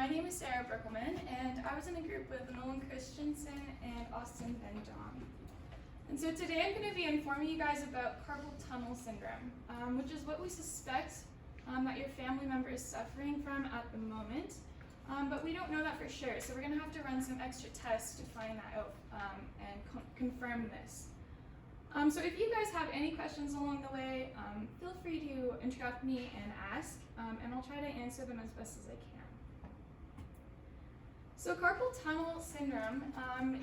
My name is Sarah Brickelman, and I was in a group with Nolan Christensen and Austin Van Dom. And so today I'm going to be informing you guys about carpal tunnel syndrome, which is what we suspect that your family member is suffering from at the moment, but we don't know that for sure. So we're going to have to run some extra tests to find that out and confirm this. So if you guys have any questions along the way, feel free to interrupt me and ask, and I'll try to answer them as best as I can. So carpal tunnel syndrome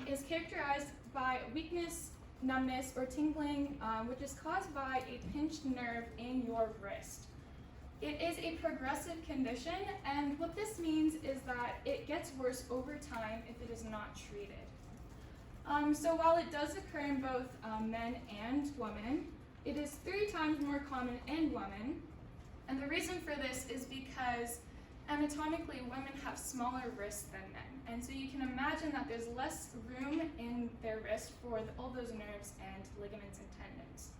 is characterized by weakness, numbness, or tingling, which is caused by a pinched nerve in your wrist. It is a progressive condition, and what this means is that it gets worse over time if it is not treated. So while it does occur in both men and women, it is 3 times more common in women, and the reason for this is because anatomically women have smaller wrists than men, and so you can imagine that there's less room in their wrist for all those nerves and ligaments and tendons.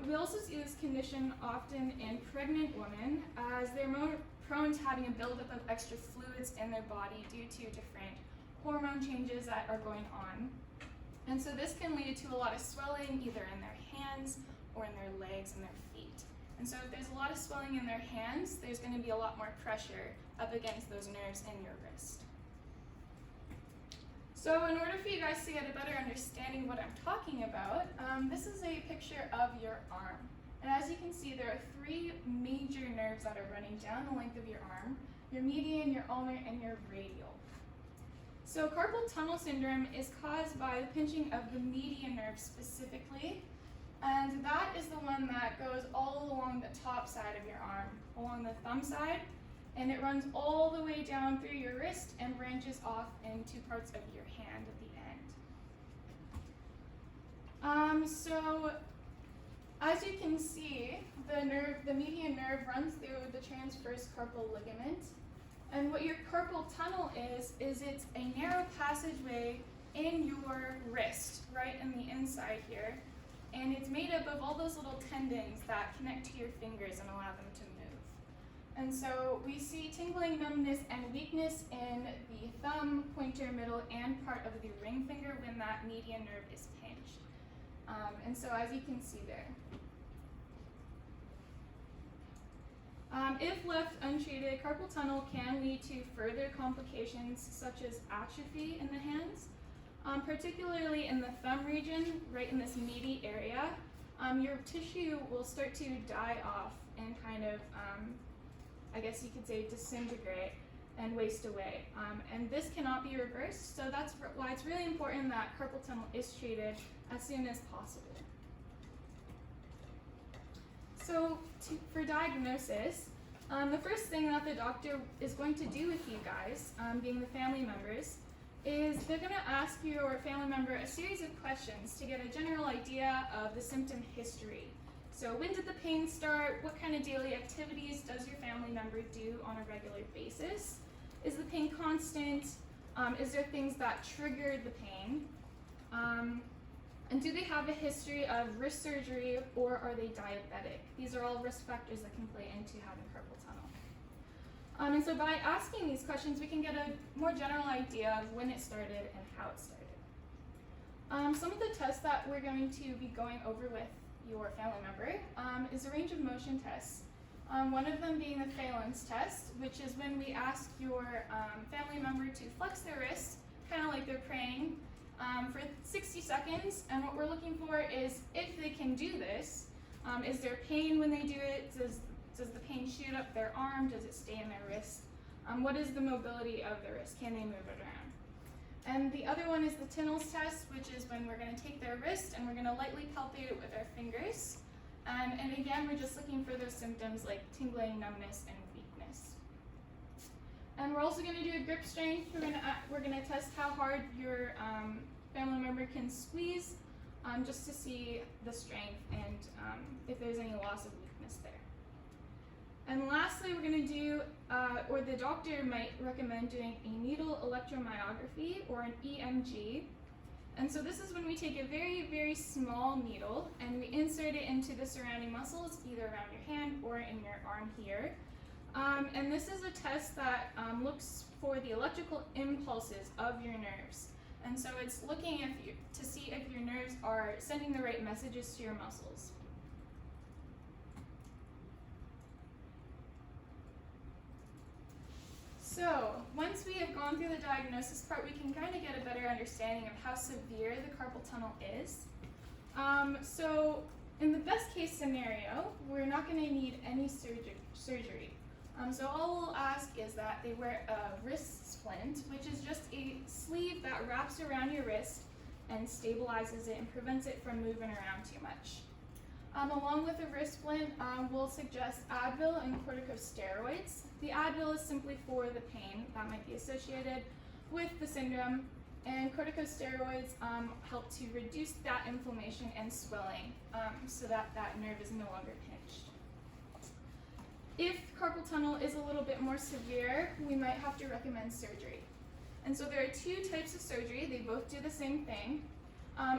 We also see this condition often in pregnant women, as they're more prone to having a buildup of extra fluids in their body due to different hormone changes that are going on. And so this can lead to a lot of swelling either in their hands or in their legs and their feet. And so if there's a lot of swelling in their hands, there's going to be a lot more pressure up against those nerves in your wrist. So in order for you guys to get a better understanding of what I'm talking about, this is a picture of your arm. And as you can see, there are 3 major nerves that are running down the length of your arm: your median, your ulnar, and your radial. So carpal tunnel syndrome is caused by the pinching of the median nerve specifically, and that is the one that goes all along the top side of your arm, along the thumb side, and it runs all the way down through your wrist and branches off into parts of your hand at the end. So as you can see, the median nerve runs through the transverse carpal ligament. And what your carpal tunnel is it's a narrow passageway in your wrist, right in the inside here. And it's made up of all those little tendons that connect to your fingers and allow them to move. And so we see tingling, numbness, and weakness in the thumb, pointer, middle, and part of the ring finger when that median nerve is pinched. And so as you can see there. If left untreated, carpal tunnel can lead to further complications such as atrophy in the hands, particularly in the thumb region, right in this meaty area. Your tissue will start to die off and kind of, I guess you could say, disintegrate and waste away. And this cannot be reversed, so that's why it's really important that carpal tunnel is treated as soon as possible. So for diagnosis, the first thing that the doctor is going to do with you guys, being the family members, is they're going to ask your family member a series of questions to get a general idea of the symptom history. So when did the pain start? What kind of daily activities does your family member do on a regular basis? Is the pain constant? Is there things that triggered the pain? And do they have a history of wrist surgery, or are they diabetic? These are all risk factors that can play into having carpal tunnel. And so by asking these questions, we can get a more general idea of when it started and how it started. Some of the tests that we're going to be going over with your family member is a range of motion tests. One of them being the phalanx test, which is when we ask your family member to flex their wrist, kind of like they're praying, for 60 seconds, and what we're looking for is if they can do this. Is there pain when they do it? Does the pain shoot up their arm? Does it stay in their wrist? What is the mobility of the wrist? Can they move it around? And the other one is the Tunnel's test, which is when we're going to take their wrist and we're going to lightly palpate it with our fingers. And again, we're just looking for those symptoms like tingling, numbness, and weakness. And we're also going to do a grip strength. We're going to test how hard your family member can squeeze, just to see the strength and if there's any loss of weakness there. And lastly, we're going to do, or the doctor might recommend doing a needle electromyography, or an EMG. And so this is when we take a very, very small needle and we insert it into the surrounding muscles, either around your hand or in your arm here. And this is a test that looks for the electrical impulses of your nerves. And so it's looking to see if your nerves are sending the right messages to your muscles. So once we have gone through the diagnosis part, we can kind of get a better understanding of how severe the carpal tunnel is. So in the best case scenario, we're not going to need any surgery. So all we'll ask is that they wear a wrist splint, which is just a sleeve that wraps around your wrist and stabilizes it and prevents it from moving around too much. Along with the wrist splint, we'll suggest Advil and corticosteroids. The Advil is simply for the pain that might be associated with the syndrome, and corticosteroids help to reduce that inflammation and swelling so that that nerve is no longer pinched. If carpal tunnel is a little bit more severe, we might have to recommend surgery. And so there are two types of surgery. They both do the same thing.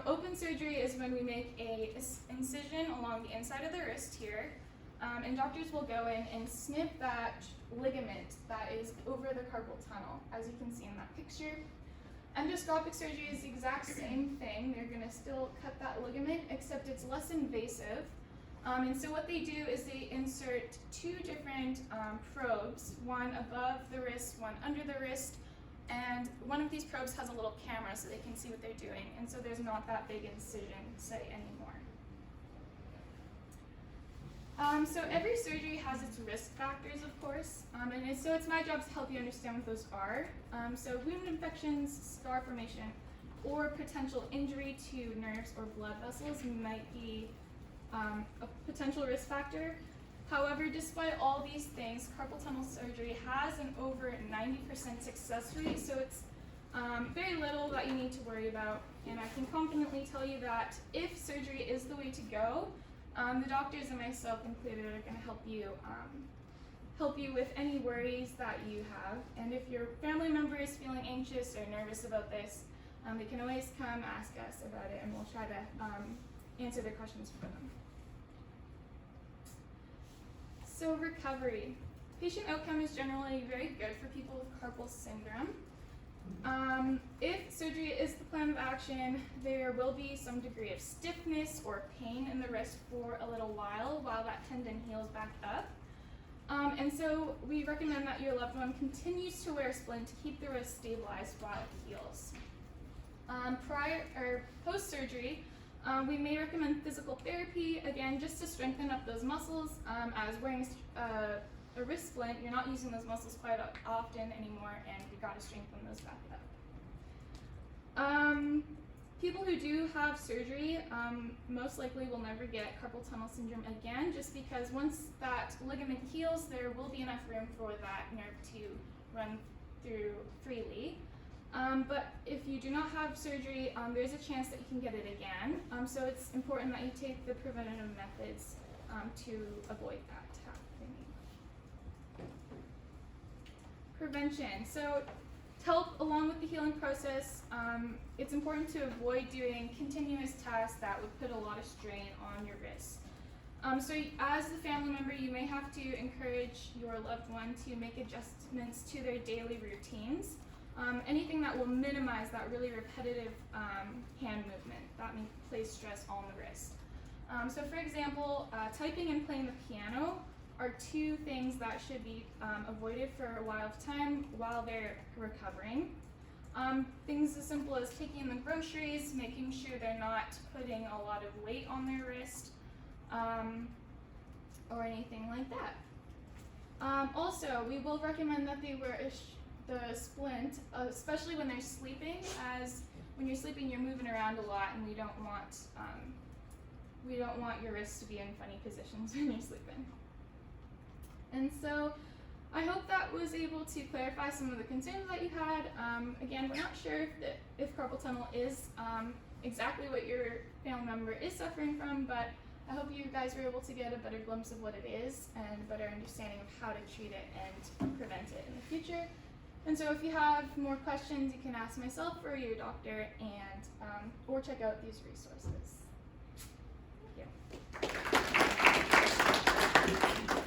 Open surgery is when we make an incision along the inside of the wrist here, and doctors will go in and snip that ligament that is over the carpal tunnel, as you can see in that picture. Endoscopic surgery is the exact same thing. They're going to still cut that ligament, except it's less invasive. And so what they do is they insert two different probes, one above the wrist, one under the wrist, and one of these probes has a little camera so they can see what they're doing, and so there's not that big incision, say, anymore. So every surgery has its risk factors, of course, and so it's my job to help you understand what those are. So wound infections, scar formation, or potential injury to nerves or blood vessels might be a potential risk factor. However, despite all these things, carpal tunnel surgery has an over 90% success rate, so it's very little that you need to worry about. And I can confidently tell you that if surgery is the way to go, the doctors and myself included are going to help you with any worries that you have. And if your family member is feeling anxious or nervous about this, they can always come ask us about it, and we'll try to answer their questions for them. So recovery. Patient outcome is generally very good for people with carpal syndrome. If surgery is the plan of action, there will be some degree of stiffness or pain in the wrist for a little while that tendon heals back up. And so we recommend that your loved one continues to wear a splint to keep the wrist stabilized while it heals. Prior or post-surgery, we may recommend physical therapy, again, just to strengthen up those muscles. As wearing a wrist splint, you're not using those muscles quite often anymore, and we got to strengthen those back up. People who do have surgery most likely will never get carpal tunnel syndrome again, just because once that ligament heals, there will be enough room for that nerve to run through freely. But if you do not have surgery, there's a chance that you can get it again. So it's important that you take the preventative methods to avoid that happening. Prevention. So to help along with the healing process, it's important to avoid doing continuous tasks that would put a lot of strain on your wrist. So as the family member, you may have to encourage your loved one to make adjustments to their daily routines. Anything that will minimize that really repetitive hand movement that may place stress on the wrist. So for example, typing and playing the piano are two things that should be avoided for a while of time while they're recovering. Things as simple as taking in the groceries, making sure they're not putting a lot of weight on their wrist, or anything like that. Also, we will recommend that they wear the splint, especially when they're sleeping, as when you're sleeping you're moving around a lot, and we don't want your wrists to be in funny positions when you're sleeping. And so I hope that was able to clarify some of the concerns that you had. Again, we're not sure if carpal tunnel is exactly what your family member is suffering from, but I hope you guys were able to get a better glimpse of what it is and a better understanding of how to treat it and prevent it in the future. And so if you have more questions, you can ask myself or your doctor, and or check out these resources. Thank you.